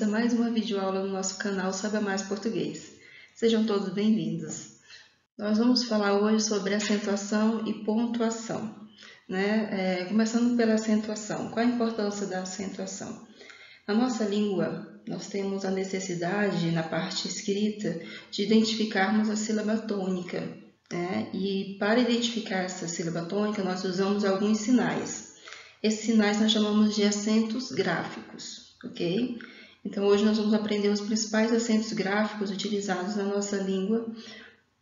bem-vindos a mais uma videoaula no nosso canal Saiba Mais Português. Sejam todos bem-vindos. Nós vamos falar hoje sobre acentuação e pontuação, né? Começando pela acentuação. Qual a importância da acentuação? Na nossa língua, nós temos a necessidade, na parte escrita, de identificarmos a sílaba tônica, né? E para identificar essa sílaba tônica, nós usamos alguns sinais. Esses sinais nós chamamos de acentos gráficos, ok? Então, hoje nós vamos aprender os principais acentos gráficos utilizados na nossa língua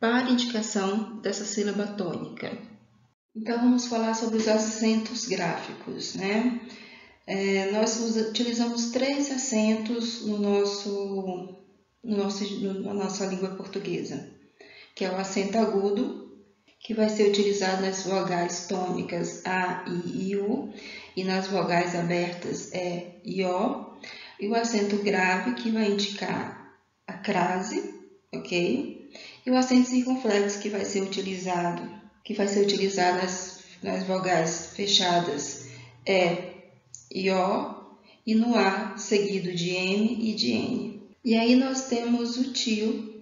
para indicação dessa sílaba tônica. Então, vamos falar sobre os acentos gráficos, né? Nós utilizamos 3 acentos na nossa língua portuguesa, que é o acento agudo, que vai ser utilizado nas vogais tônicas A, I e U, e nas vogais abertas E e O, e o acento grave, que vai indicar a crase, ok? E o acento circunflexo, que vai ser utilizado nas vogais fechadas E e O, e no A, seguido de M e de N. E aí nós temos o tio,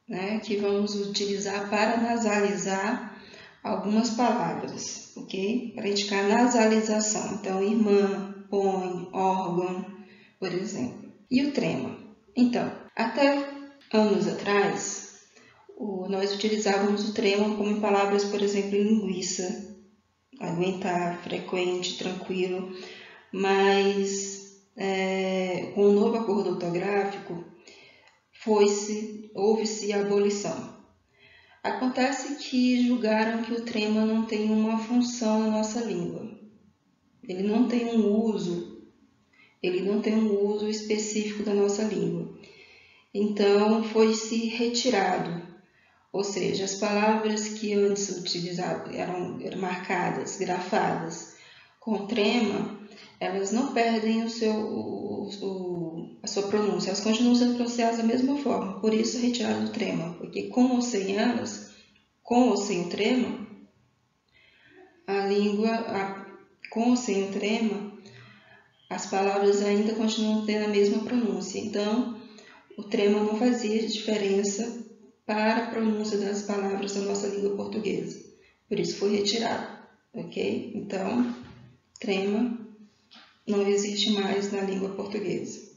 né, que vamos utilizar para nasalizar algumas palavras, ok? Para indicar nasalização. Então, irmã, põe, órgão, por exemplo. E o trema? Então, até anos atrás, nós utilizávamos o trema como em palavras, por exemplo, linguiça, aguentar, frequente, tranquilo, mas com o novo acordo ortográfico, houve-se a abolição. Acontece que julgaram que o trema não tem uma função na nossa língua. Ele não tem um uso específico da nossa língua. Então, foi-se retirado. Ou seja, as palavras que antes utilizadas eram marcadas, grafadas com trema, elas não perdem a sua pronúncia, elas continuam sendo pronunciadas da mesma forma, por isso é retirado o trema, porque com ou sem o trema, com ou sem o trema, as palavras ainda continuam tendo a mesma pronúncia, então o trema não fazia diferença para a pronúncia das palavras da nossa língua portuguesa, por isso foi retirado, ok? Então, trema não existe mais na língua portuguesa.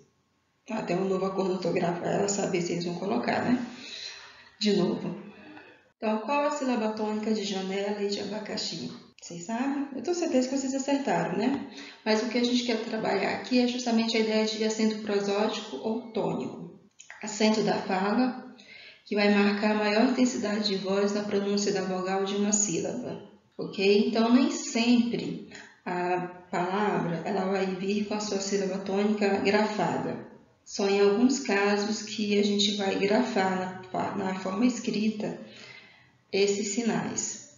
Até um novo acordo ortográfico, ela saber se eles vão colocar, né? De novo. Então, qual é a sílaba tônica de janela e de abacaxi? Vocês sabem? Eu tenho certeza que vocês acertaram, né? Mas o que a gente quer trabalhar aqui é justamente a ideia de acento prosódico ou tônico. Acento da fala, que vai marcar a maior intensidade de voz na pronúncia da vogal de uma sílaba, ok? Então, nem sempre a palavra ela vai vir com a sua sílaba tônica grafada. Só em alguns casos que a gente vai grafar na forma escrita esses sinais,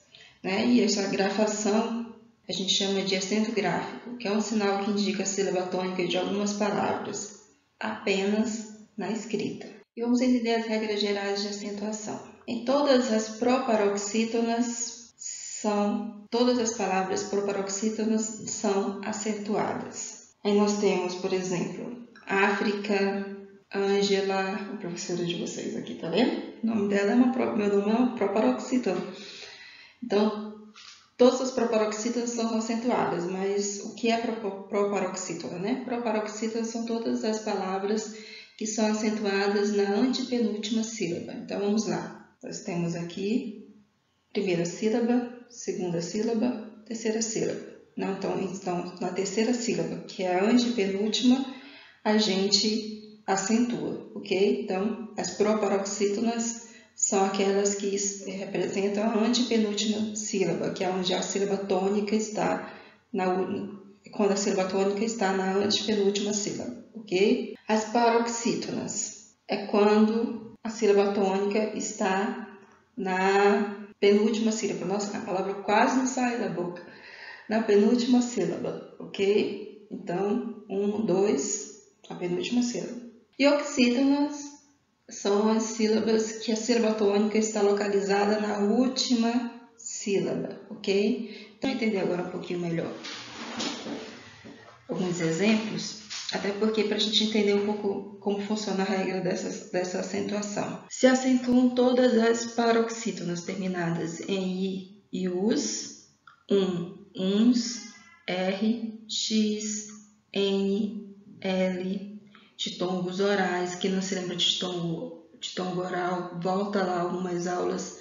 né? E essa grafação a gente chama de acento gráfico, que é um sinal que indica a sílaba tônica de algumas palavras, apenas na escrita. E vamos entender as regras gerais de acentuação. Em todas as palavras proparoxítonas são acentuadas. Aí nós temos, por exemplo, África, Ângela, a professora de vocês aqui, tá vendo? O nome dela meu nome é uma proparoxítona. Então, todas as proparoxítonas são acentuadas, mas o que é proparoxítona, né? Proparoxítonas são todas as palavras que são acentuadas na antepenúltima sílaba. Então, vamos lá. Nós temos aqui primeira sílaba, segunda sílaba, terceira sílaba. Então, na terceira sílaba, que é a antepenúltima, a gente acentua, ok? Então, as proparoxítonas são aquelas que representam a antepenúltima sílaba, que é onde a sílaba tônica está quando a sílaba tônica está na antepenúltima sílaba, ok? As paroxítonas é quando a sílaba tônica está na penúltima sílaba. Nossa, a palavra quase não sai da boca. Na penúltima sílaba, ok? Então, 1, 2, a penúltima sílaba. E oxítonas são as sílabas que a sílaba tônica está localizada na última sílaba, ok? Então, entender agora um pouquinho melhor alguns exemplos. Até porque para a gente entender um pouco como funciona a regra dessa acentuação. Se acentuam todas as paroxítonas terminadas em I e US, uns, R, X, N, L, ditongos orais. Quem não se lembra de ditongo oral, volta lá algumas aulas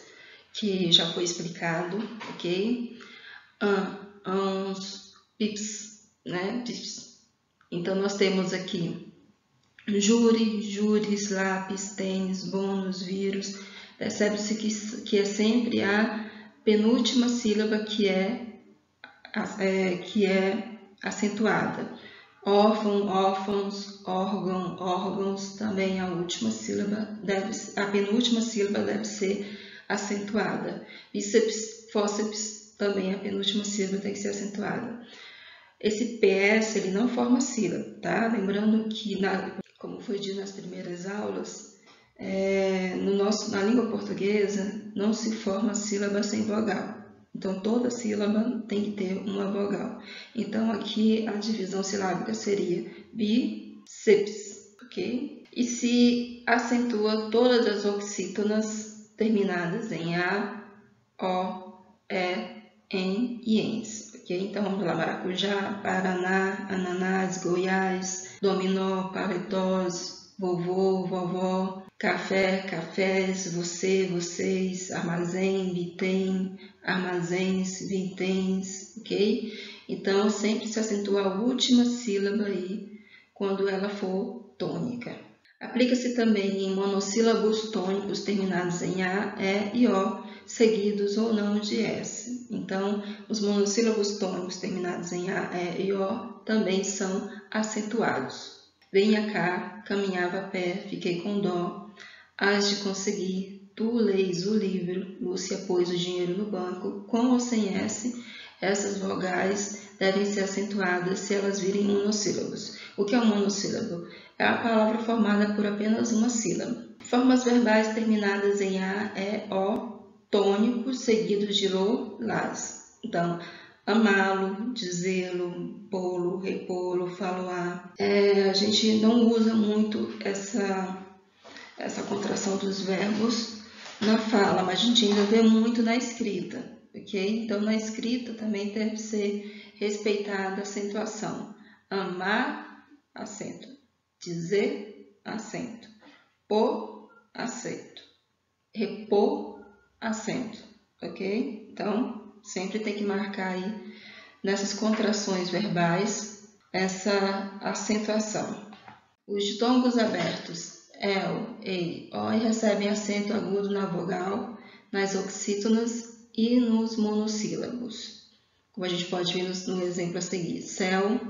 que já foi explicado, ok? Ans, pips, né? Pips. Então, nós temos aqui júri, júris, lápis, tênis, bônus, vírus. Percebe-se que é sempre a penúltima sílaba que é acentuada. Órfão, órfãos, órgão, órgãos, também a última sílaba a penúltima sílaba deve ser acentuada. Bíceps, fórceps, também a penúltima sílaba tem que ser acentuada. Esse PS ele não forma sílaba, tá? Lembrando que, como foi dito nas primeiras aulas, na língua portuguesa não se forma sílaba sem vogal. Então, toda sílaba tem que ter uma vogal. Então, aqui a divisão silábica seria bíceps, ok? E se acentua todas as oxítonas terminadas em A, O, E, N e ENS. Okay? Então, vamos lá: maracujá, paraná, ananás, Goiás, dominó, paletós, vovô, vovó, café, cafés, você, vocês, armazém, bitem, armazéns, vinténs, ok? Então, sempre se acentua a última sílaba aí quando ela for tônica. Aplica-se também em monossílabos tônicos terminados em A, E e O, seguidos ou não de S. Então, os monossílabos tônicos terminados em A, E e O também são acentuados. Venha cá, caminhava a pé, fiquei com dó, hás de conseguir, tu leis o livro, Lúcia pôs o dinheiro no banco, com ou sem S, essas vogais devem ser acentuadas se elas virem monossílabos. O que é um monossílabo? É a palavra formada por apenas uma sílaba. Formas verbais terminadas em A, E, O, tônicos seguidos de lo, las. Então, amá-lo, dizê-lo, pô-lo, repô-lo, faloar. A gente não usa muito essa contração dos verbos na fala, mas a gente ainda vê muito na escrita, ok? Então, na escrita também deve ser respeitada a acentuação. Amar, acento. Dizer, acento. Pôr, acento. Repor, acento, ok? Então, sempre tem que marcar aí nessas contrações verbais essa acentuação. Os ditongos abertos el, ei, oi recebem acento agudo na vogal, nas oxítonas e nos monossílabos. Como a gente pode ver no exemplo a seguir: céu,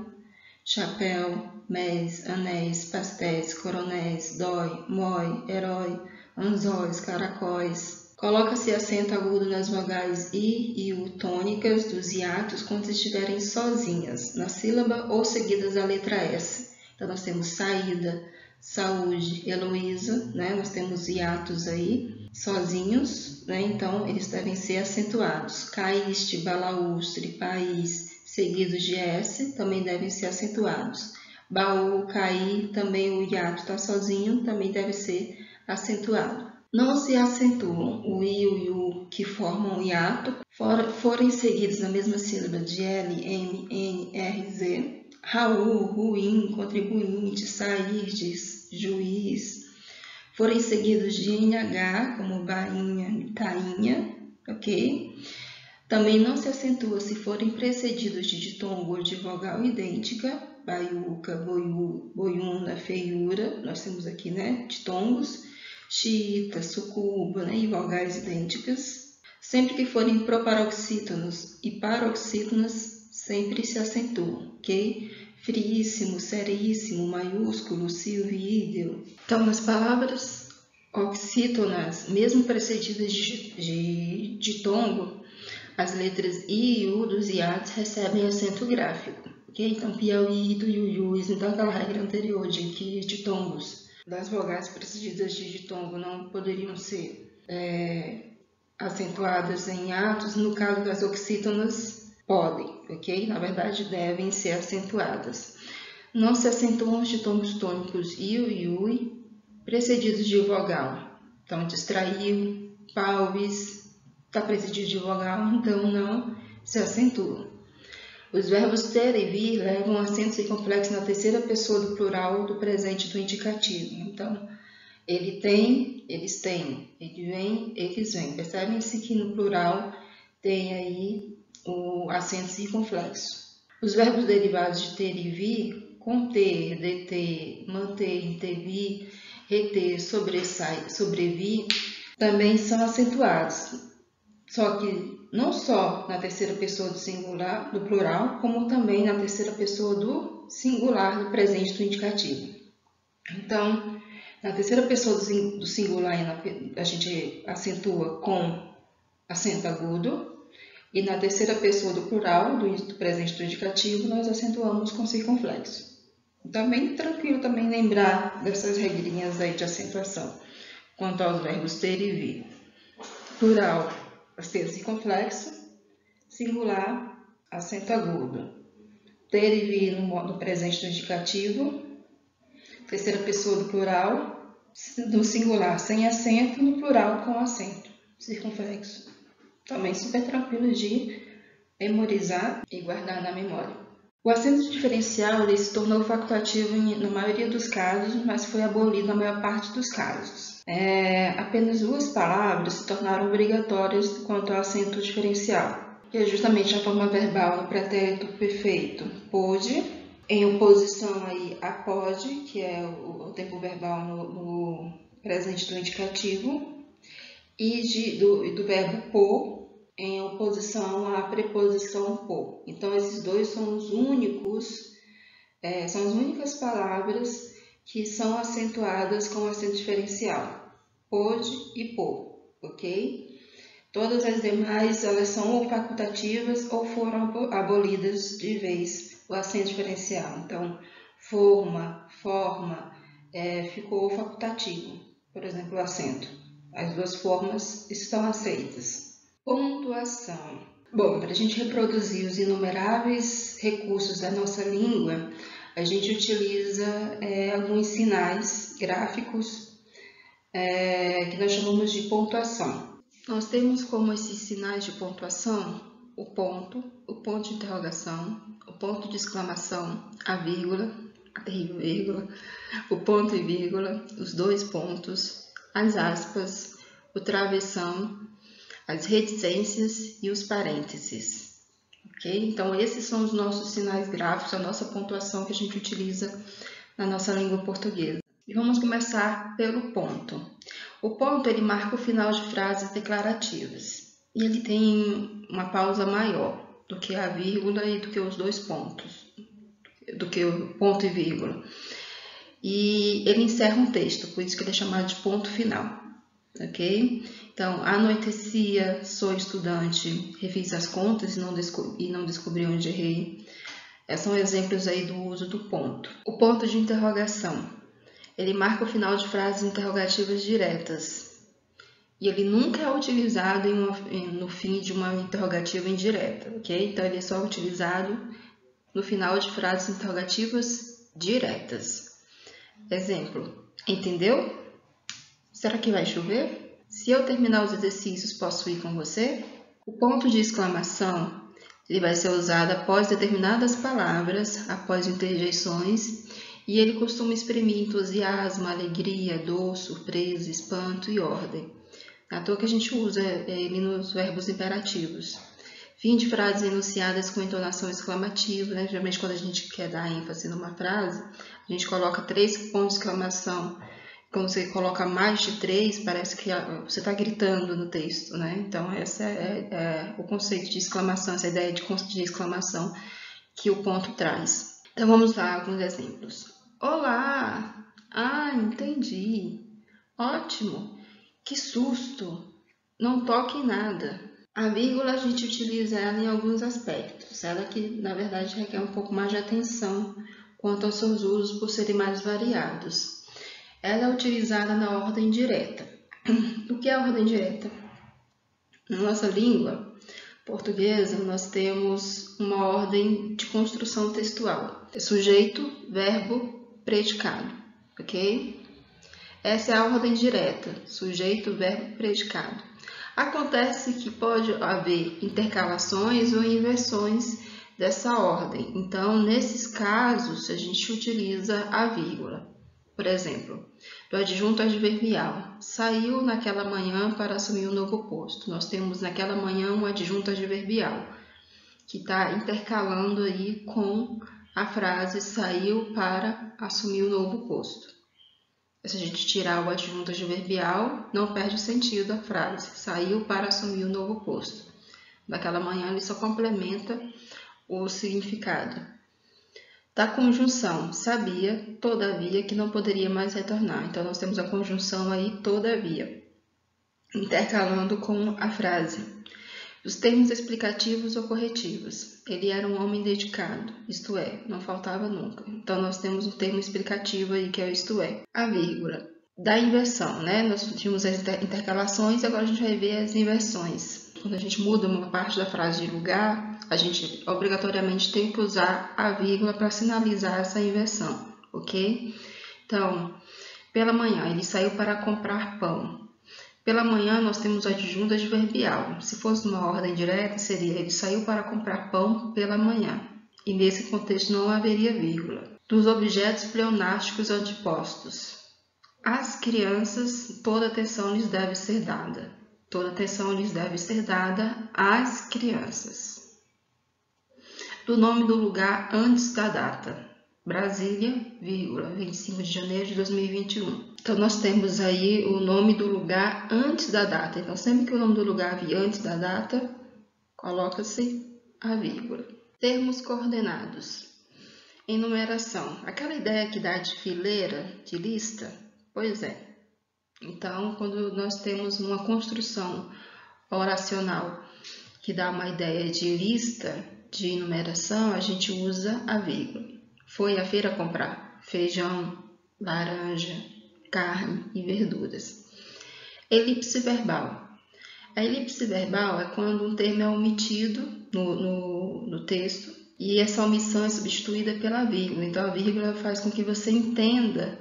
chapéu, mês, anéis, pastéis, coronéis, dói, mói, herói, anzóis, caracóis. Coloca-se acento agudo nas vogais I e U tônicas dos hiatos quando estiverem sozinhas, na sílaba ou seguidas da letra S. Então, nós temos saída, saúde, Heloísa, né? Nós temos hiatos aí, sozinhos, né? Então, eles devem ser acentuados. Caíste, balaústre, país, seguidos de S, também devem ser acentuados. Baú, cair, também o hiato está sozinho, também deve ser acentuado. Não se acentuam o I e o U que formam o hiato, forem seguidos na mesma sílaba de L, M, N, R, Z. Raul, ruim, contribuinte, sairdes, juiz, forem seguidos de NH, como bainha, tainha, ok? Também não se acentua se forem precedidos de ditongo ou de vogal idêntica, baiuca, boiú, boiuna, feiura, nós temos aqui, né, ditongos, xiita, sucuba, né, e vogais idênticas. Sempre que forem proparoxítonos e paroxítonas, sempre se acentuam, ok? Friíssimo, seríssimo, maiúsculo, silvídeo. Então, nas palavras oxítonas, mesmo precedidas de ditongo, as letras I e U dos hiatos recebem acento gráfico, ok? Então, Piauí, Tuiuius, então aquela regra anterior de que ditongos das vogais precedidas de ditongo não poderiam ser acentuadas em hiatos, no caso das oxítonas, podem, ok? Na verdade, devem ser acentuadas. Não se acentuam os ditongos tônicos iu e ui, precedidos de vogal. Então, distraiu, palvis, está precedido de vogal, então não se acentuam. Os verbos ter e vir levam acento circunflexo na terceira pessoa do plural do presente do indicativo. Então, ele tem, eles têm, ele vem, eles vêm. Percebem-se que no plural tem aí o acento circunflexo. Os verbos derivados de ter e vir, conter, deter, manter, intervir, reter, sobrevir, também são acentuados. Só que não só na terceira pessoa do singular, do plural, como também na terceira pessoa do singular do presente do indicativo. Então, na terceira pessoa do singular a gente acentua com acento agudo, e na terceira pessoa do plural, do presente do indicativo, nós acentuamos com circunflexo. Então, bem tranquilo também lembrar dessas regrinhas aí de acentuação quanto aos verbos ter e vir. Plural, acento circunflexo, singular, acento agudo. Ter e vir no presente do indicativo, terceira pessoa do plural, no singular sem acento, no plural com acento circunflexo. Também super tranquilo de memorizar e guardar na memória. O acento diferencial ele se tornou facultativo na maioria dos casos, mas foi abolido na maior parte dos casos. Apenas 2 palavras se tornaram obrigatórias quanto ao acento diferencial, que é justamente a forma verbal no pretérito perfeito pôde, em oposição aí a pode, que é o tempo verbal no presente do indicativo, e do verbo pôr, em oposição à preposição por. Então, esses dois são os únicos, são as únicas palavras que são acentuadas com acento diferencial, pôde e por, ok? Todas as demais, elas são ou facultativas ou foram abolidas de vez o acento diferencial. Então, forma, ficou facultativo, por exemplo, o acento. As 2 formas estão aceitas. Pontuação. Bom, para a gente reproduzir os inumeráveis recursos da nossa língua, a gente utiliza alguns sinais gráficos que nós chamamos de pontuação. Nós temos como esses sinais de pontuação o ponto de interrogação, o ponto de exclamação, a vírgula, a terrível vírgula, o ponto e vírgula, os 2 pontos, as aspas, o travessão, as reticências e os parênteses, ok? Então, esses são os nossos sinais gráficos, a nossa pontuação que a gente utiliza na nossa língua portuguesa. E vamos começar pelo ponto. O ponto, ele marca o final de frases declarativas. E ele tem uma pausa maior do que a vírgula e do que os 2 pontos, do que o ponto e vírgula. E ele encerra um texto, por isso que ele é chamado de ponto final, ok? Então, anoitecia, sou estudante, refiz as contas e não descobri onde errei. São exemplos aí do uso do ponto. O ponto de interrogação. Ele marca o final de frases interrogativas diretas. E ele nunca é utilizado no fim de uma interrogativa indireta, ok? Então, ele é só utilizado no final de frases interrogativas diretas. Exemplo, entendeu? Será que vai chover? Se eu terminar os exercícios, posso ir com você? O ponto de exclamação ele vai ser usado após determinadas palavras, após interjeições, e ele costuma exprimir entusiasmo, alegria, dor, surpresa, espanto e ordem. À toa que a gente usa ele nos verbos imperativos. Fim de frases enunciadas com entonação exclamativa, né? Geralmente quando a gente quer dar ênfase numa frase, a gente coloca 3 pontos de exclamação. Quando você coloca mais de 3, parece que você está gritando no texto, né? Então, esse é o conceito de exclamação, essa ideia de exclamação que o ponto traz. Então, vamos lá, alguns exemplos. Olá! Ah, entendi! Ótimo! Que susto! Não toque em nada. A vírgula a gente utiliza ela em alguns aspectos. Ela que, na verdade, requer um pouco mais de atenção quanto aos seus usos por serem mais variados. Ela é utilizada na ordem direta. O que é a ordem direta? Na nossa língua, portuguesa, nós temos uma ordem de construção textual. É sujeito, verbo, predicado, ok? Essa é a ordem direta, sujeito, verbo, predicado. Acontece que pode haver intercalações ou inversões dessa ordem. Então, nesses casos, a gente utiliza a vírgula. Por exemplo, do adjunto adverbial, saiu naquela manhã para assumir um novo posto. Nós temos naquela manhã um adjunto adverbial, que está intercalando aí com a frase saiu para assumir um novo posto. Se a gente tirar o adjunto adverbial, não perde o sentido da frase, saiu para assumir um novo posto. Naquela manhã ele só complementa o significado. Da conjunção, sabia, todavia, que não poderia mais retornar. Então, nós temos a conjunção aí, todavia, intercalando com a frase. Os termos explicativos ou corretivos. Ele era um homem dedicado, isto é, não faltava nunca. Então, nós temos um termo explicativo aí, que é o isto é. A vírgula. Da inversão, né? Nós tínhamos as intercalações, agora a gente vai ver as inversões. Quando a gente muda uma parte da frase de lugar, a gente obrigatoriamente tem que usar a vírgula para sinalizar essa inversão, ok? Então, pela manhã, ele saiu para comprar pão. Pela manhã, nós temos o adjunto adverbial. Se fosse uma ordem direta, seria ele saiu para comprar pão pela manhã. E nesse contexto não haveria vírgula. Dos objetos pleonásticos antepostos. Às crianças, toda atenção lhes deve ser dada. Toda atenção lhes deve ser dada às crianças. Do nome do lugar antes da data. Brasília, 25 de janeiro de 2021. Então, nós temos aí o nome do lugar antes da data. Então, sempre que o nome do lugar vir antes da data, coloca-se a vírgula. Termos coordenados. Enumeração. Aquela ideia que dá de fileira, de lista? Pois é. Então, quando nós temos uma construção oracional que dá uma ideia de lista, de enumeração, a gente usa a vírgula. Foi à feira comprar feijão, laranja, carne e verduras. Elipse verbal. A elipse verbal é quando um termo é omitido no texto e essa omissão é substituída pela vírgula. Então, a vírgula faz com que você entenda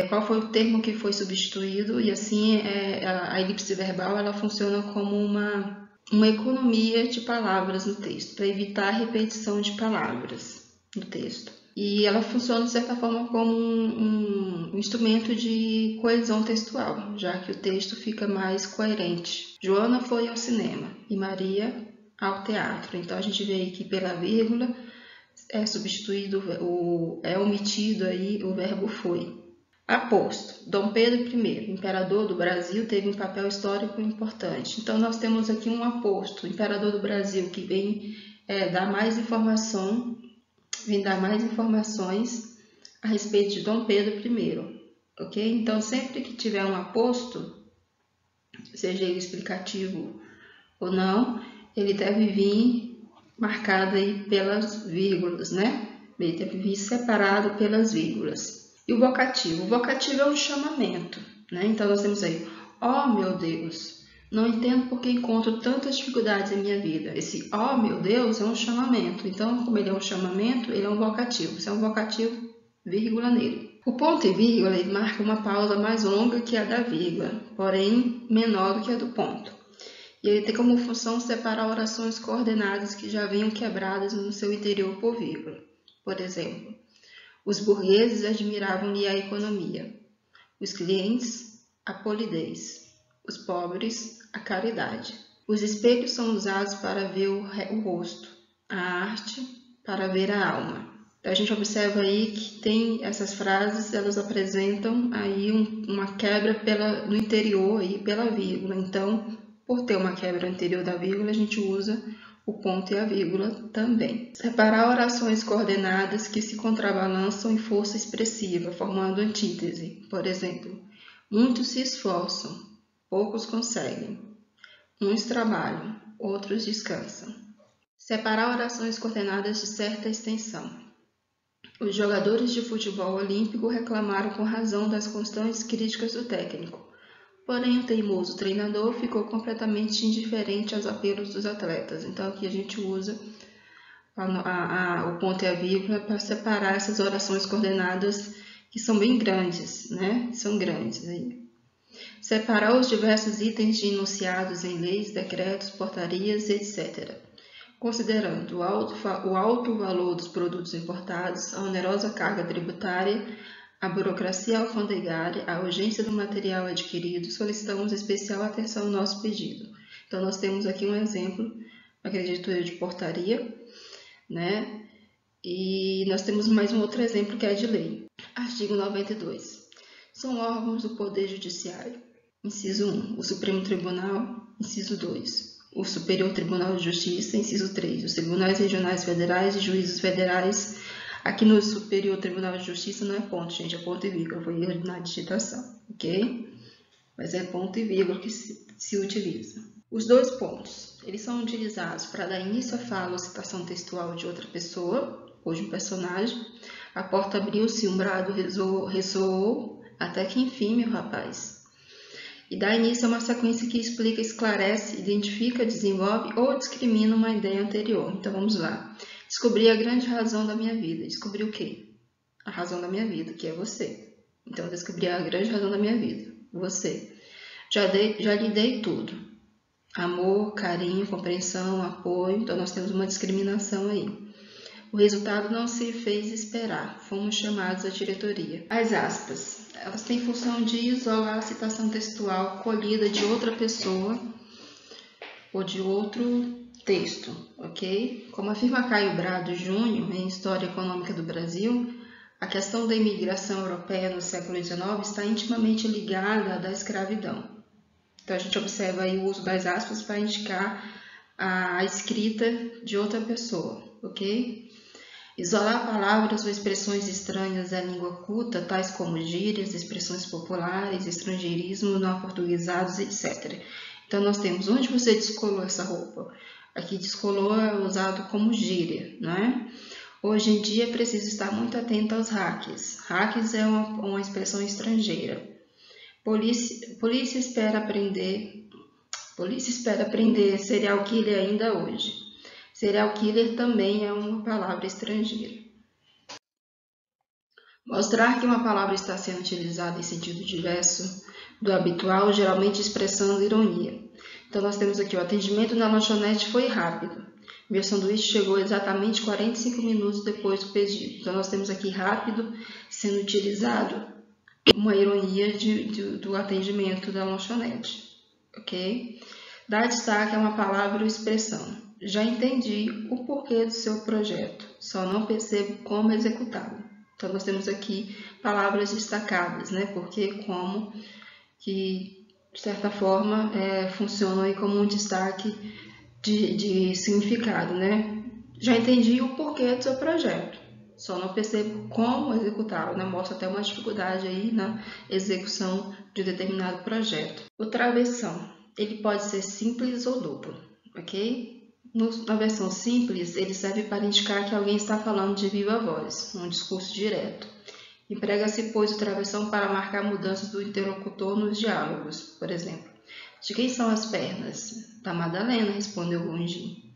qual foi o termo que foi substituído e assim a elipse verbal ela funciona como uma economia de palavras no texto, para evitar a repetição de palavras no texto. E ela funciona, de certa forma, como um instrumento de coesão textual, já que o texto fica mais coerente. Joana foi ao cinema e Maria ao teatro. Então, a gente vê aí que pela vírgula é substituído, é omitido aí o verbo foi. Aposto. Dom Pedro I, imperador do Brasil, teve um papel histórico importante. Então, nós temos aqui um aposto, imperador do Brasil, que vem dar mais informação, vem dar mais informações a respeito de Dom Pedro I, ok? Então, sempre que tiver um aposto, seja ele explicativo ou não, ele deve vir marcado aí pelas vírgulas, né? Ele deve vir separado pelas vírgulas. E o vocativo? O vocativo é um chamamento, né? Então, nós temos aí, ó meu Deus, não entendo porque encontro tantas dificuldades em minha vida. Esse ó meu Deus é um chamamento. Então, como ele é um chamamento, ele é um vocativo. Se é um vocativo, vírgula nele. O ponto e vírgula ele marca uma pausa mais longa que a da vírgula, porém menor do que a do ponto. E ele tem como função separar orações coordenadas que já venham quebradas no seu interior por vírgula. Por exemplo, os burgueses admiravam-lhe a economia, os clientes, a polidez, os pobres, a caridade. Os espelhos são usados para ver o rosto, a arte para ver a alma. Então, a gente observa aí que tem essas frases, elas apresentam aí uma quebra no interior aí pela vírgula. Então, por ter uma quebra no interior da vírgula, a gente usa o ponto e a vírgula também. Separar orações coordenadas que se contrabalançam em força expressiva, formando antítese. Por exemplo, muitos se esforçam, poucos conseguem. Uns trabalham, outros descansam. Separar orações coordenadas de certa extensão. Os jogadores de futebol olímpico reclamaram com razão das constantes críticas do técnico. Porém, o teimoso treinador ficou completamente indiferente aos apelos dos atletas. Então, aqui a gente usa o ponto e a vírgula para separar essas orações coordenadas que são bem grandes, né? São grandes aí. Separar os diversos itens de enunciados em leis, decretos, portarias, etc. Considerando o alto valor dos produtos importados, a onerosa carga tributária, a burocracia alfandegária, a urgência do material adquirido, solicitamos especial atenção ao nosso pedido. Então, nós temos aqui um exemplo, acredito eu, de portaria, né? E nós temos mais um outro exemplo que é de lei. Artigo 92. São órgãos do Poder Judiciário. Inciso 1, o Supremo Tribunal. Inciso 2, o Superior Tribunal de Justiça. Inciso 3, os Tribunais Regionais Federais e Juízes Federais. Aqui no Superior Tribunal de Justiça não é ponto, gente, é ponto e vírgula, foi erro na digitação, ok? Mas é ponto e vírgula que se utiliza. Os dois pontos, eles são utilizados para dar início à fala ou citação textual de outra pessoa, ou de um personagem. A porta abriu-se, um brado ressoou, até que enfim, meu rapaz. E dá início a uma sequência que explica, esclarece, identifica, desenvolve ou discrimina uma ideia anterior. Então, vamos lá. Descobri a grande razão da minha vida. Descobri o quê? A razão da minha vida, que é você. Então, descobri a grande razão da minha vida, você. Já lhe dei tudo. Amor, carinho, compreensão, apoio. Então, nós temos uma discriminação aí. O resultado não se fez esperar. Fomos chamados à diretoria. As aspas, elas têm função de isolar a citação textual colhida de outra pessoa ou de outro texto, ok? Como afirma Caio Brado Júnior em História Econômica do Brasil, a questão da imigração europeia no século XIX está intimamente ligada à da escravidão. Então, a gente observa aí o uso das aspas para indicar a escrita de outra pessoa, ok? Isolar palavras ou expressões estranhas à língua culta, tais como gírias, expressões populares, estrangeirismo, não aportuguesados, etc. Então, nós temos onde você descolou essa roupa. Aqui, descolou é usado como gíria, não é? Hoje em dia, é preciso estar muito atento aos hacks. Hacks é uma expressão estrangeira. Polícia espera aprender serial killer ainda hoje. Serial killer também é uma palavra estrangeira. Mostrar que uma palavra está sendo utilizada em sentido diverso do habitual, geralmente expressando ironia. Então, nós temos aqui o atendimento na lanchonete foi rápido. Meu sanduíche chegou exatamente 45 minutos depois do pedido. Então, nós temos aqui rápido sendo utilizado uma ironia do atendimento da lanchonete. Ok? Dar destaque a uma palavra ou expressão. Já entendi o porquê do seu projeto, só não percebo como executá-lo. Então, nós temos aqui palavras destacadas, né? Porque, como, que, de certa forma, funcionam aí como um destaque de significado, né? Já entendi o porquê do seu projeto, só não percebo como executá-lo, né? Mostra até uma dificuldade aí na execução de determinado projeto. O travessão, ele pode ser simples ou duplo, ok? Na versão simples, ele serve para indicar que alguém está falando de viva voz, um discurso direto. Emprega-se, pois, o travessão para marcar mudanças do interlocutor nos diálogos. Por exemplo, de quem são as pernas? Da Madalena, respondeu Gondim.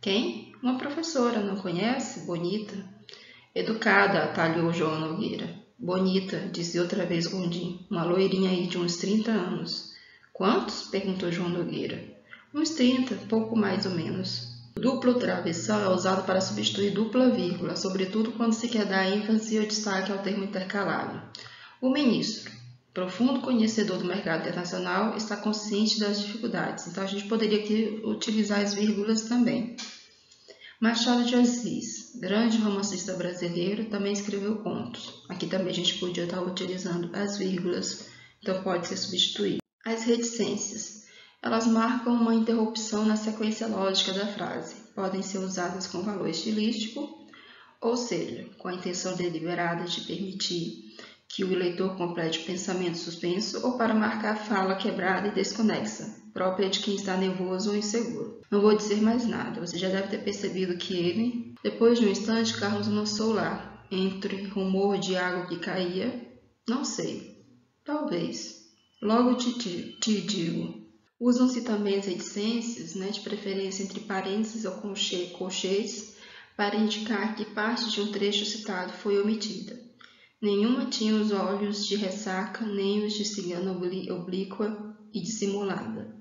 Quem? Uma professora, não conhece? Bonita. Educada, atalhou João Nogueira. Bonita, disse outra vez Gondim, uma loirinha aí de uns 30 anos. Quantos? Perguntou João Nogueira. Uns 30, pouco mais ou menos. O duplo travessão é usado para substituir dupla vírgula, sobretudo quando se quer dar ênfase ou destaque ao termo intercalado. O ministro, profundo conhecedor do mercado internacional, está consciente das dificuldades. Então, a gente poderia aqui utilizar as vírgulas também. Machado de Assis, grande romancista brasileiro, também escreveu contos. Aqui também a gente podia estar utilizando as vírgulas, então pode ser substituído. As reticências. Elas marcam uma interrupção na sequência lógica da frase. Podem ser usadas com valor estilístico, ou seja, com a intenção deliberada de permitir que o leitor complete o pensamento suspenso ou para marcar fala quebrada e desconexa, própria de quem está nervoso ou inseguro. Não vou dizer mais nada, você já deve ter percebido que ele... Depois de um instante, Carlos lançou lá, entre rumor de água que caía, não sei, talvez. Logo te digo. Usam-se também as reticências, né, de preferência entre parênteses ou colchetes, para indicar que parte de um trecho citado foi omitida. Nenhuma tinha os olhos de ressaca, nem os de cigana oblíqua e dissimulada.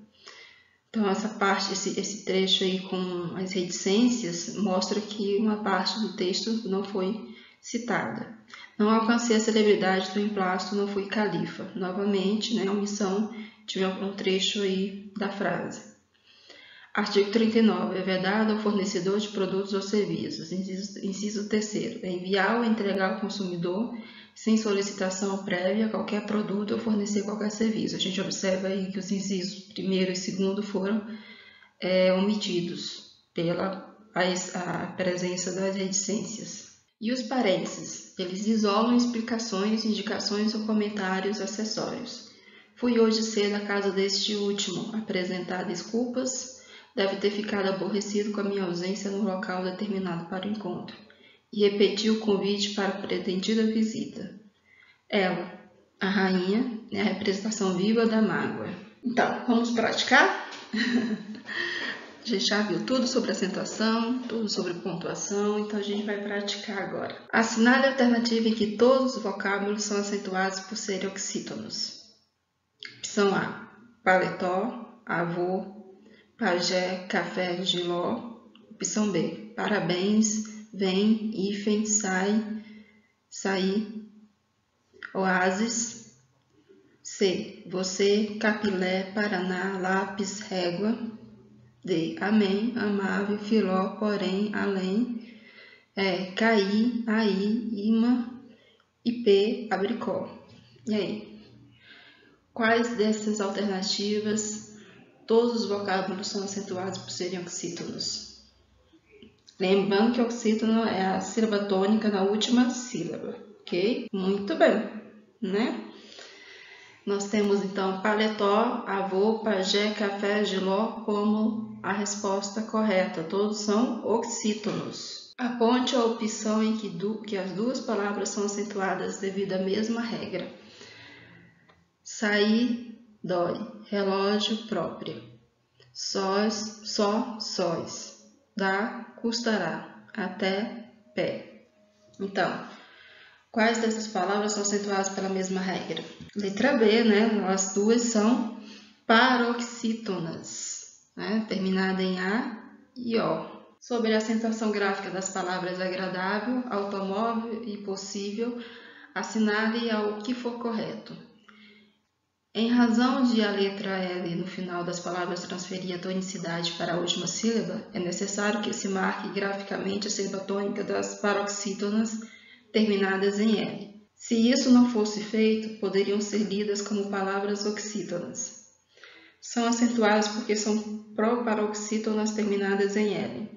Então, essa parte, esse trecho aí com as reticências, mostra que uma parte do texto não foi citada. Não alcancei a celebridade do emplasto, não fui califa. Novamente, né, a omissão de um trecho aí da frase. Artigo 39. É vedado ao fornecedor de produtos ou serviços. Inciso 3º. É enviar ou entregar ao consumidor, sem solicitação prévia, qualquer produto ou fornecer qualquer serviço. A gente observa aí que os incisos 1º e 2º foram omitidos pela a presença das reticências. E os parênteses? Eles isolam explicações, indicações ou comentários acessórios. Fui hoje cedo à casa deste último, apresentar desculpas. Deve ter ficado aborrecido com a minha ausência no local determinado para o encontro. E repetiu o convite para a pretendida visita. Ela, a rainha, é a representação viva da mágoa. Então, vamos praticar? A gente já viu tudo sobre acentuação, tudo sobre pontuação, então a gente vai praticar agora. Assinale a alternativa em que todos os vocábulos são acentuados por serem oxítonos. Opção A, paletó, avô, pajé, café, giló. Opção B, parabéns, vem, hífen, sai, sair, oásis. C, você, capilé, paraná, lápis, régua. D, amém, amável, filó, porém, além. Caí, aí, imã. E P, abricó. E aí? Quais dessas alternativas todos os vocábulos são acentuados por serem oxítonos? Lembrando que oxítono é a sílaba tônica na última sílaba, ok? Muito bem, né? Nós temos então paletó, avô, pajé, café, giló como a resposta correta. Todos são oxítonos. Aponte a opção em que as duas palavras são acentuadas devido à mesma regra. Sair, dói. Relógio, própria. Sós, só, sóis. Dá, custará. Até, pé. Então, quais dessas palavras são acentuadas pela mesma regra? Letra B, né? As duas são paroxítonas, né? Terminada em A e O. Sobre a acentuação gráfica das palavras agradável, automóvel e possível, assinale ao que for correto. Em razão de a letra L no final das palavras transferir a tonicidade para a última sílaba, é necessário que se marque graficamente a sílaba tônica das paroxítonas terminadas em L. Se isso não fosse feito, poderiam ser lidas como palavras oxítonas. São acentuadas porque são proparoxítonas terminadas em L.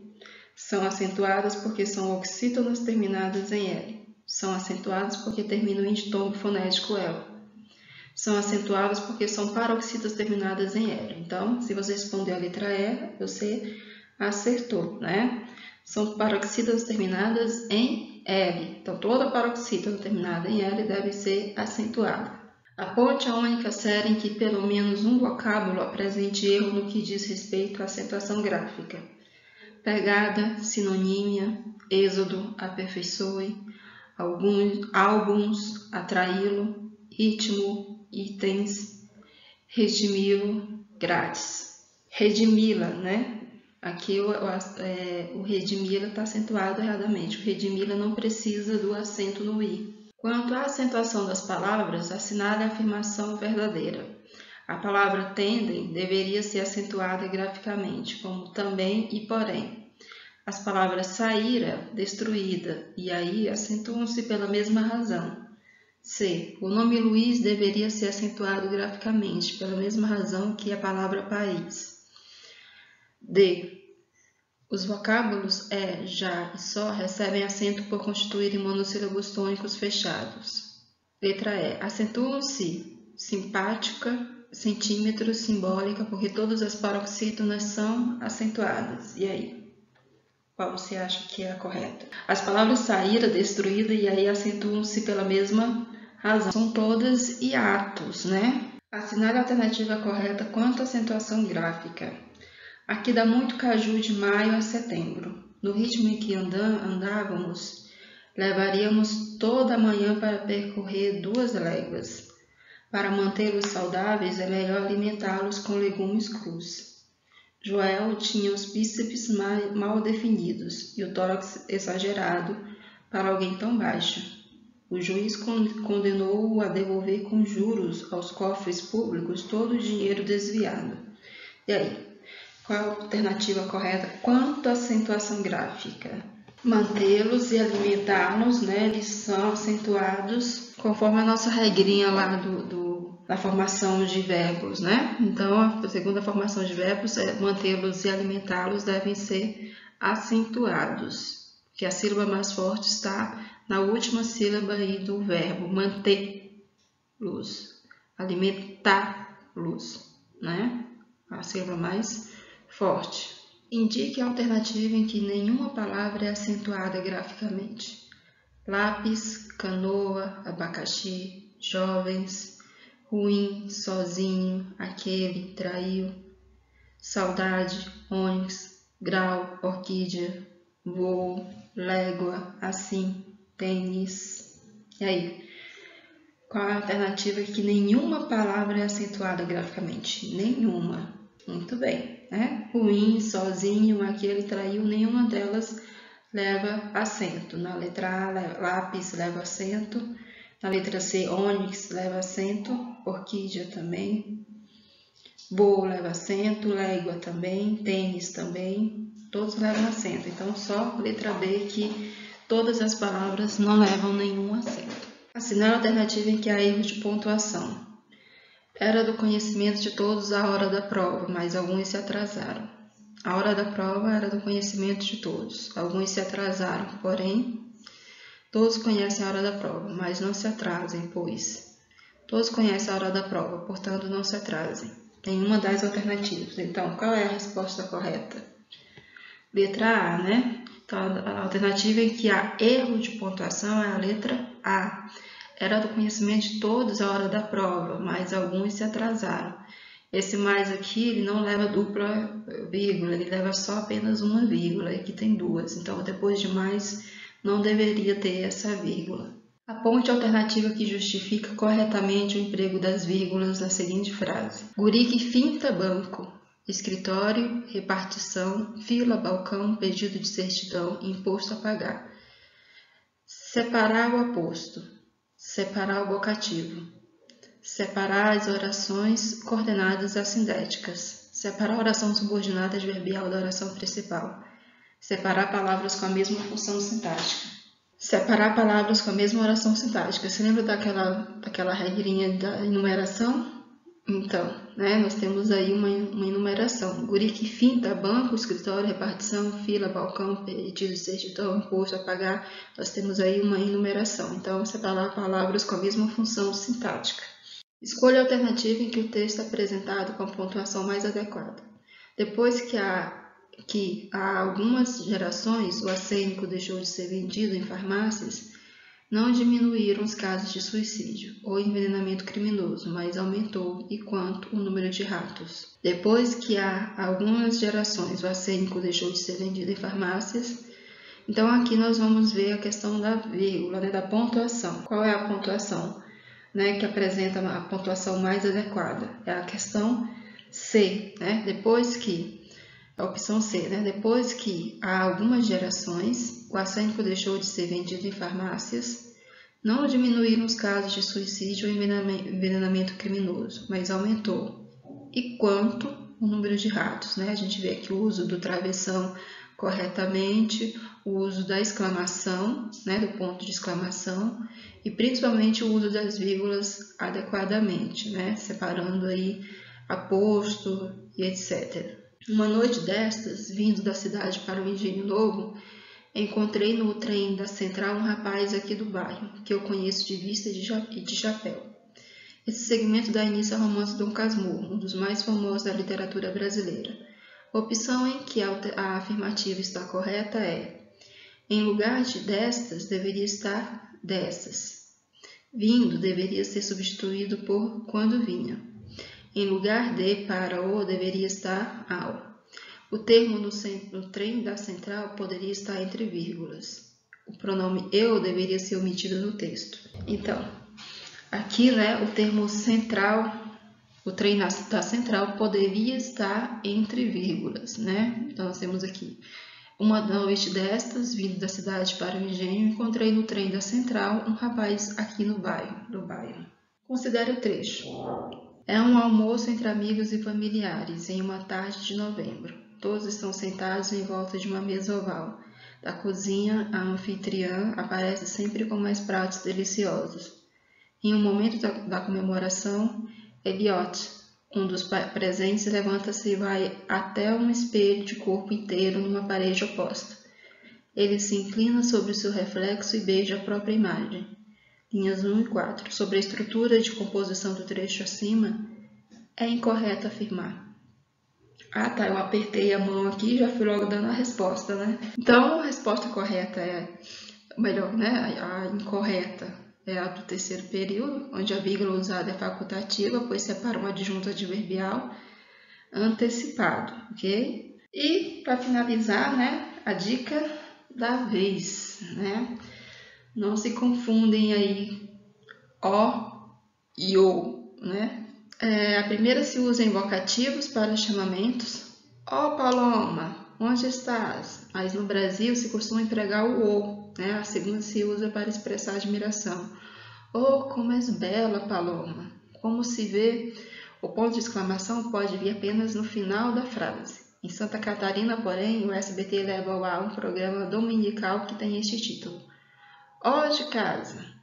São acentuadas porque são oxítonas terminadas em L. São acentuadas porque terminam em ditongo fonético L. São acentuadas porque são paroxítonas terminadas em L. Então, se você respondeu a letra E, você acertou, né? São paroxítonas terminadas em L. Então, toda paroxítona terminada em L deve ser acentuada. Aponte a única série em que pelo menos um vocábulo apresente erro no que diz respeito à acentuação gráfica. Pegada, sinonímia, êxodo, aperfeiçoe, álbuns, atraí-lo, ritmo, itens, redimi-lo, grátis. Redimi-la, né? Aqui o redimi-la está acentuado erradamente. O redimi-la não precisa do acento no i. Quanto à acentuação das palavras, assinale a afirmação verdadeira. A palavra tendem deveria ser acentuada graficamente, como também e porém. As palavras saíra, destruída e aí acentuam-se pela mesma razão. C. O nome Luiz deveria ser acentuado graficamente, pela mesma razão que a palavra país. D. Os vocábulos já e só recebem acento por constituírem monossílabos tônicos fechados. Letra E. Acentuam-se simpática, centímetro, simbólica, porque todas as paroxítonas são acentuadas. E aí? Qual você acha que é a correta? As palavras saíra, destruída e aí acentuam-se pela mesma razão. São todas hiatos, né? Assinale a alternativa correta quanto à acentuação gráfica. Aqui dá muito caju de maio a setembro. No ritmo em que andávamos, levaríamos toda a manhã para percorrer 2 léguas. Para mantê-los saudáveis, é melhor alimentá-los com legumes crus. Joel tinha os bíceps mal definidos e o tórax exagerado para alguém tão baixo. O juiz condenou-o a devolver com juros aos cofres públicos todo o dinheiro desviado. E aí, qual é a alternativa correta quanto à acentuação gráfica? Mantê-los e alimentá-los, né? Eles são acentuados conforme a nossa regrinha lá da formação de verbos, né? Então, a segunda formação de verbos é mantê-los e alimentá-los devem ser acentuados, porque a sílaba mais forte está na última sílaba aí do verbo, mantê-los, alimentá-los, né? A sílaba mais forte. Indique a alternativa em que nenhuma palavra é acentuada graficamente. Lápis, canoa, abacaxi, jovens, ruim, sozinho, aquele, traiu, saudade, ônix, grau, orquídea, voo, légua, assim, tênis. E aí? Qual a alternativa que nenhuma palavra é acentuada graficamente? Nenhuma. Muito bem, né? Ruim, sozinho, aquele, traiu, nenhuma delas leva acento. Na letra A, lápis leva acento. Na letra C, ônix leva acento. Orquídea também. Voo leva acento. Légua também. Tênis também. Todos levam acento. Então, só letra B que todas as palavras não levam nenhum acento. Assinale a alternativa em que há erro de pontuação. Era do conhecimento de todos a hora da prova, mas alguns se atrasaram. A hora da prova era do conhecimento de todos. Alguns se atrasaram, porém, todos conhecem a hora da prova, mas não se atrasem, pois. Todos conhecem a hora da prova, portanto, não se atrasem. Nenhuma das alternativas. Então, qual é a resposta correta? Letra A, né? Então, a alternativa em que há erro de pontuação é a letra A. Era do conhecimento de todos a hora da prova, mas alguns se atrasaram. Esse mais aqui, ele não leva dupla vírgula, ele leva só apenas uma vírgula, aqui tem 2. Então, depois de mais, não deveria ter essa vírgula. Aponte a alternativa que justifica corretamente o emprego das vírgulas na seguinte frase. Guri que finta banco, escritório, repartição, fila, balcão, pedido de certidão, imposto a pagar. Separar o aposto. Separar o vocativo. Separar as orações coordenadas assindéticas. Separar a oração subordinada adverbial da oração principal. Separar palavras com a mesma função sintática. Separar palavras com a mesma oração sintática. Você lembra daquela regrinha da enumeração? Então, né, nós temos aí uma enumeração. Guri que finta, banco, escritório, repartição, fila, balcão, pedido de certidão, imposto a pagar. Nós temos aí uma enumeração. Então, separar palavras com a mesma função sintática. Escolha a alternativa em que o texto é apresentado com a pontuação mais adequada. Depois que há algumas gerações, o arsênico deixou de ser vendido em farmácias, não diminuíram os casos de suicídio ou envenenamento criminoso, mas aumentou, e quanto o número de ratos. Depois que há algumas gerações, o arsênico deixou de ser vendido em farmácias. Então, aqui nós vamos ver a questão da vírgula, né, da pontuação. Qual é a pontuação, né, que apresenta a pontuação mais adequada? É a questão C, né? A opção C, né? Depois que há algumas gerações, o arsênico deixou de ser vendido em farmácias, não diminuíram os casos de suicídio ou envenenamento criminoso, mas aumentou. E quanto o número de ratos, né? A gente vê aqui o uso do travessão corretamente, o uso da exclamação, né? Do ponto de exclamação, e principalmente o uso das vírgulas adequadamente, né? Separando aí aposto e etc. Uma noite destas, vindo da cidade para o Engenho Novo, encontrei no trem da central um rapaz aqui do bairro, que eu conheço de vista e de chapéu. Esse segmento dá início ao romance Dom Casmurro, um dos mais famosos da literatura brasileira. A opção em que a afirmativa está correta é: em lugar de destas, deveria estar dessas. Vindo deveria ser substituído por quando vinha. Em lugar de para o deveria estar ao. O termo no trem da central poderia estar entre vírgulas. O pronome eu deveria ser omitido no texto. Então, aqui, né, o termo central, o trem da central poderia estar entre vírgulas, né? Então, nós temos aqui: uma noite destas, vindo da cidade para o engenho, encontrei no trem da central um rapaz aqui no bairro. Considere o trecho. É um almoço entre amigos e familiares, em uma tarde de novembro. Todos estão sentados em volta de uma mesa oval. Da cozinha, a anfitriã aparece sempre com mais pratos deliciosos. Em um momento da comemoração, Eliot, um dos presentes, levanta-se e vai até um espelho de corpo inteiro numa parede oposta. Ele se inclina sobre o seu reflexo e beija a própria imagem. Linhas 1 e 4. Sobre a estrutura de composição do trecho acima, é incorreto afirmar. Ah, tá, eu apertei a mão aqui e já fui logo dando a resposta, né? Então, a resposta correta a incorreta é a do terceiro período, onde a vírgula usada é facultativa, pois separa uma adjunto adverbial antecipado, ok? E, para finalizar, né, a dica da vez, né? Não se confundem aí o e o, né? A primeira se usa em vocativos para chamamentos. Ó Paloma, onde estás? Mas no Brasil se costuma empregar o, né? A segunda se usa para expressar admiração. Oh, como és bela, Paloma! Como se vê, o ponto de exclamação pode vir apenas no final da frase. Em Santa Catarina, porém, o SBT leva ao ar um programa dominical que tem este título: Ó de casa.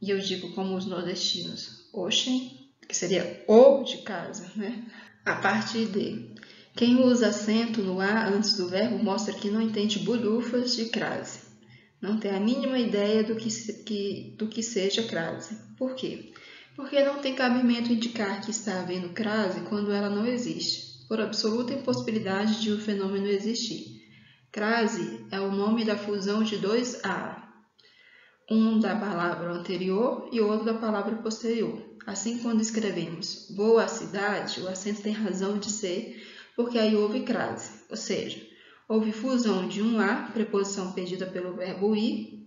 E eu digo como os nordestinos: Oxen, que seria o de casa, né? A partir de. Quem usa acento no A antes do verbo mostra que não entende bolhufas de crase. Não tem a mínima ideia do que seja crase. Por quê? Porque não tem cabimento indicar que está havendo crase quando ela não existe, por absoluta impossibilidade de o fenômeno existir. Crase é o nome da fusão de dois A, um da palavra anterior e outro da palavra posterior. Assim, quando escrevemos boa cidade, o acento tem razão de ser, porque aí houve crase, ou seja, houve fusão de um A, preposição pedida pelo verbo ir,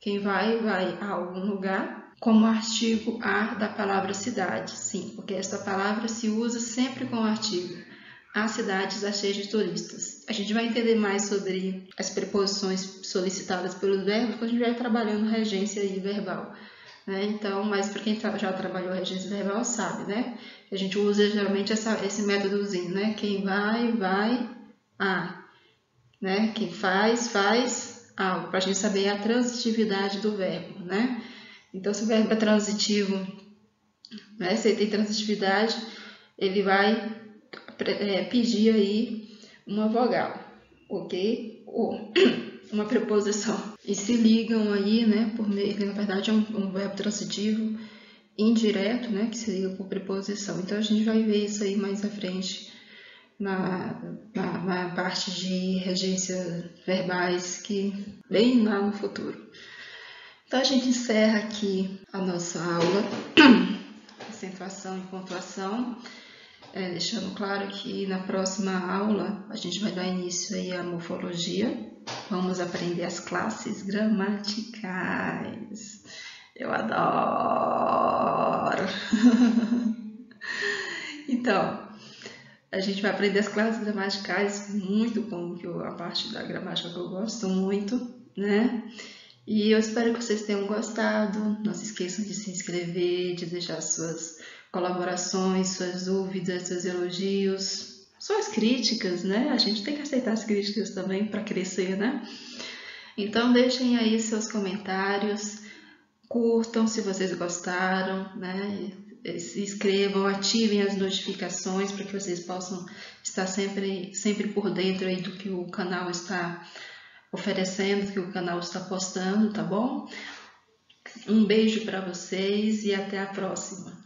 quem vai a algum lugar, como artigo A da palavra cidade. Sim, porque esta palavra se usa sempre com o artigo. As cidades as cheias de turistas. A gente vai entender mais sobre as preposições solicitadas pelos verbos quando a gente vai trabalhando regência e verbal. Né? Então, mas para quem já trabalhou regência verbal sabe, né? A gente usa geralmente esse métodozinho, né? Quem vai a, né? Quem faz algo, para a gente saber a transitividade do verbo, né? Então, se o verbo é transitivo, né? Se ele tem transitividade, ele vai pedir aí uma vogal, ok? Ou uma preposição. E se ligam aí, né, por meio, que na verdade é um verbo transitivo indireto, né, que se liga por preposição. Então, a gente vai ver isso aí mais à frente na parte de regências verbais, que bem lá no futuro. Então, a gente encerra aqui a nossa aula, acentuação e pontuação, deixando claro que na próxima aula a gente vai dar início aí à morfologia. Vamos aprender as classes gramaticais. Eu adoro! Então, a gente vai aprender as classes gramaticais, muito bom, que a parte da gramática que eu gosto muito, né? E eu espero que vocês tenham gostado. Não se esqueçam de se inscrever, de deixar suas colaborações, suas dúvidas, seus elogios, suas críticas, né? A gente tem que aceitar as críticas também para crescer, né? Então, deixem aí seus comentários, curtam se vocês gostaram, né? Se inscrevam, ativem as notificações para que vocês possam estar sempre por dentro aí do que o canal está oferecendo, do que o canal está postando, tá bom? Um beijo para vocês e até a próxima!